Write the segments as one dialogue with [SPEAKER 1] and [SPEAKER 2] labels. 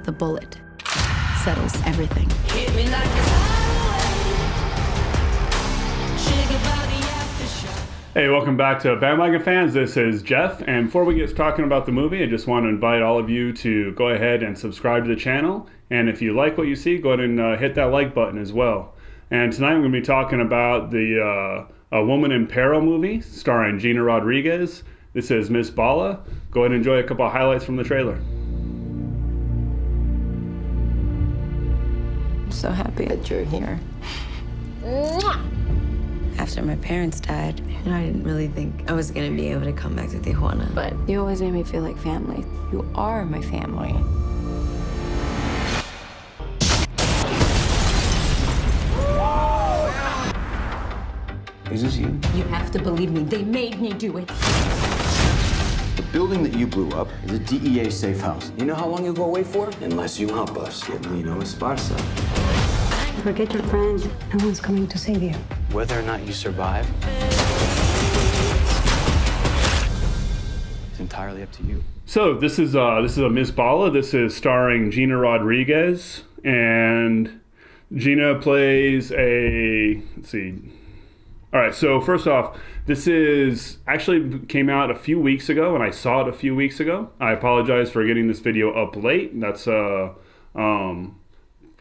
[SPEAKER 1] the bullet settles everything.
[SPEAKER 2] Hit me like a
[SPEAKER 3] Hey, welcome back to Bandwagon fans. This is Jeff, and before we get talking about the movie, I just want to invite all of you to go ahead and subscribe to the channel. And if you like what you see, go ahead and hit that like button as well. And tonight I'm going to be talking about the A Woman in Peril movie starring Gina Rodriguez. This is Miss Bala. Go ahead and enjoy a couple of highlights from the trailer.
[SPEAKER 4] I'm so happy that you're here. After my parents died, I didn't really think I was gonna be able to come back to Tijuana. But you always made me feel like family. You are my family.
[SPEAKER 5] Is this you?
[SPEAKER 6] You have to believe me. They made me do it.
[SPEAKER 5] The building that you blew up is a DEA safe house. You know how long you'll go away for? Unless you help us get Lino Esparza.
[SPEAKER 7] Forget your friends. No one's coming to save you.
[SPEAKER 5] Whether or not you survive, it's entirely up to you.
[SPEAKER 3] So this is a Miss Bala. This is starring Gina Rodriguez, and Gina plays a, let's see. All right, so first off, this is actually came out a few weeks ago, and I saw it a few weeks ago. I apologize for getting this video up late. That's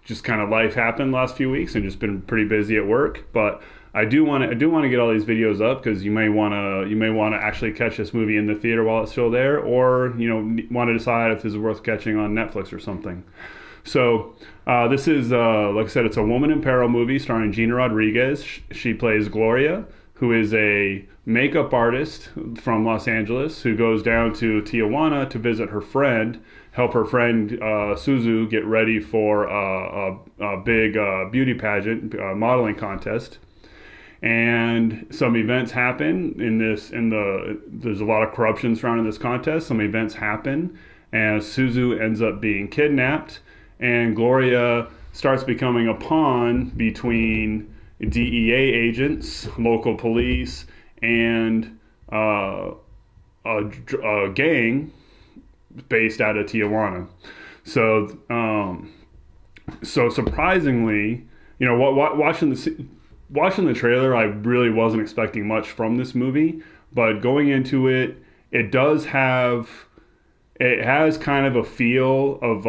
[SPEAKER 3] just kind of life happened last few weeks, and just been pretty busy at work. But I do want to get all these videos up because you may want to actually catch this movie in the theater while it's still there, or want to decide if this is worth catching on Netflix or something. So this is, like I said, it's a Woman in Peril movie starring Gina Rodriguez. She plays Gloria, who is a makeup artist from Los Angeles who goes down to Tijuana to visit her friend, help her friend Suzu get ready for a big beauty pageant, modeling contest. And some events happen there's a lot of corruption surrounding this contest. Some events happen, and Suzu ends up being kidnapped. And Gloria starts becoming a pawn between DEA agents, local police, and a gang based out of Tijuana. So surprisingly, watching the trailer, I really wasn't expecting much from this movie. But going into it, it has kind of a feel of,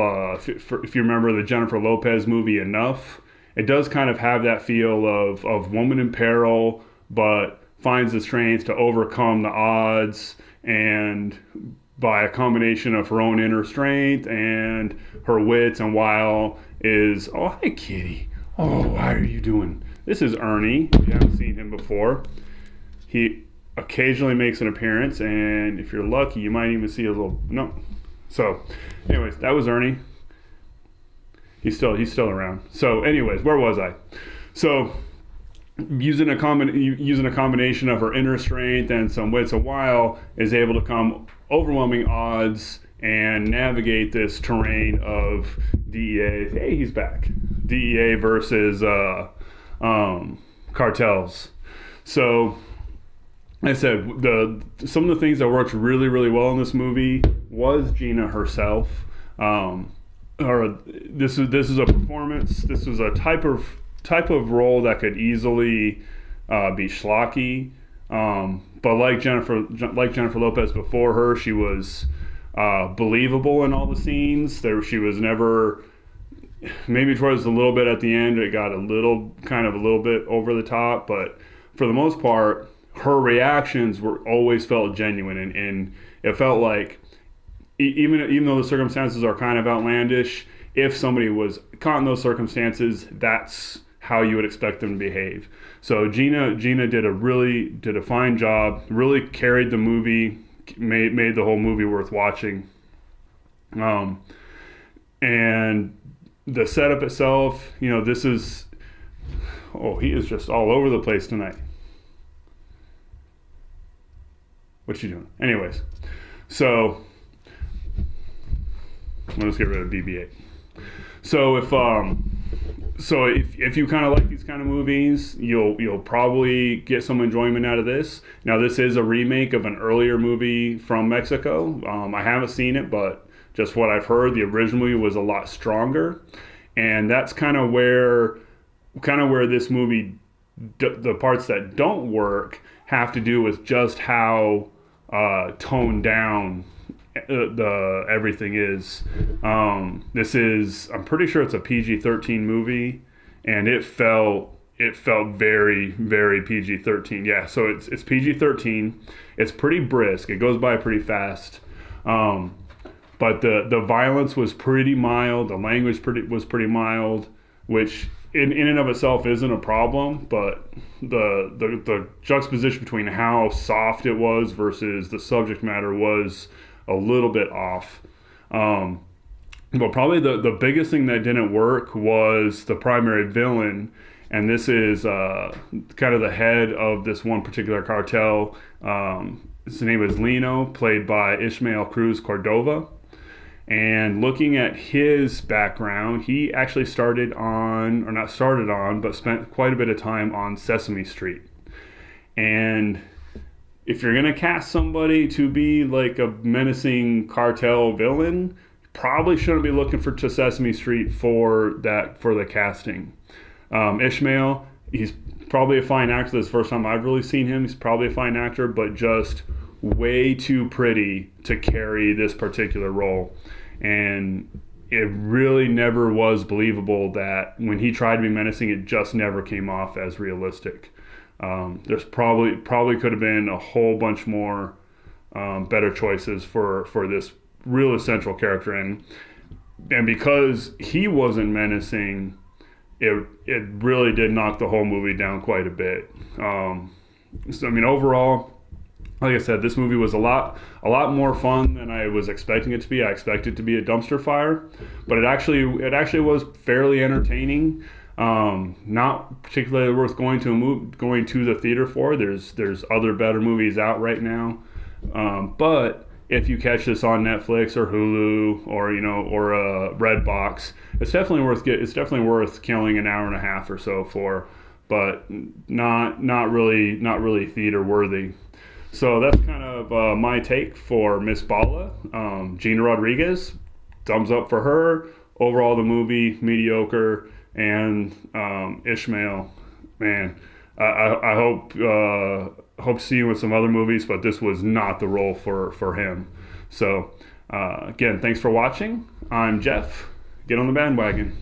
[SPEAKER 3] if you remember the Jennifer Lopez movie Enough, it does kind of have that feel of woman in peril, but finds the strength to overcome the odds, and by a combination of her own inner strength and her wits, and while is, oh, hi, kitty. Oh, how are you doing? This is Ernie, if you haven't seen him before. He occasionally makes an appearance, and if you're lucky, you might even see a little, no. So, anyways, that was Ernie. He's still around. So, anyways, where was I? So, using a combination of her inner strength and some wits, a while is able to come overwhelming odds and navigate this terrain of DEA. Hey, he's back. DEA versus cartels. So, like I said, some of the things that worked really, really well in this movie was Gina herself. This is a performance. This was a type of role that could easily be schlocky. But like Jennifer Lopez before her, she was believable in all the scenes. She was never, maybe towards a little bit at the end, it got a little bit over the top, but for the most part, her reactions always felt genuine, and it felt like even though the circumstances are kind of outlandish, if somebody was caught in those circumstances, that's how you would expect them to behave. So Gina did a fine job, really carried the movie, made the whole movie worth watching. And the setup itself, this is, he is just all over the place tonight. What you doing? Anyways, so let's get rid of BB-8. So if you kind of like these kind of movies, you'll probably get some enjoyment out of this. Now, this is a remake of an earlier movie from Mexico. I haven't seen it, but just what I've heard, the original movie was a lot stronger, and that's kind of where this movie, the parts that don't work have to do with just how toned down everything is. This is, I'm pretty sure it's a PG-13 movie, and it felt very, very PG-13. Yeah, so it's PG-13. It's pretty brisk. It goes by pretty fast. But the violence was pretty mild. The language was pretty mild, which in and of itself isn't a problem. But the juxtaposition between how soft it was versus the subject matter was a little bit off. But probably the biggest thing that didn't work was the primary villain. And this is kind of the head of this one particular cartel. His name is Lino, played by Ishmael Cruz Cordova. And looking at his background, he actually spent quite a bit of time on Sesame Street. And if you're gonna cast somebody to be like a menacing cartel villain, probably shouldn't be looking to Sesame Street for the casting. Ishmael, he's probably a fine actor. This is the first time I've really seen him. He's probably a fine actor, but just way too pretty to carry this particular role. And it really never was believable that when he tried to be menacing, it just never came off as realistic. There's probably could have been a whole bunch more better choices for this real essential character. And because he wasn't menacing, it really did knock the whole movie down quite a bit. So I mean, overall, like I said, this movie was a lot more fun than I was expecting it to be. I expected it to be a dumpster fire, but it actually was fairly entertaining. Not particularly worth going to the theater for. There's other better movies out right now, but if you catch this on Netflix or Hulu or Redbox, it's definitely worth killing an hour and a half or so for, but not really theater worthy. So that's kind of my take for Miss Bala. Gina Rodriguez, thumbs up for her. Overall, the movie mediocre, and Ishmael, man, I hope to see you in some other movies, but this was not the role for him. So again, thanks for watching. I'm Jeff. Get on the bandwagon.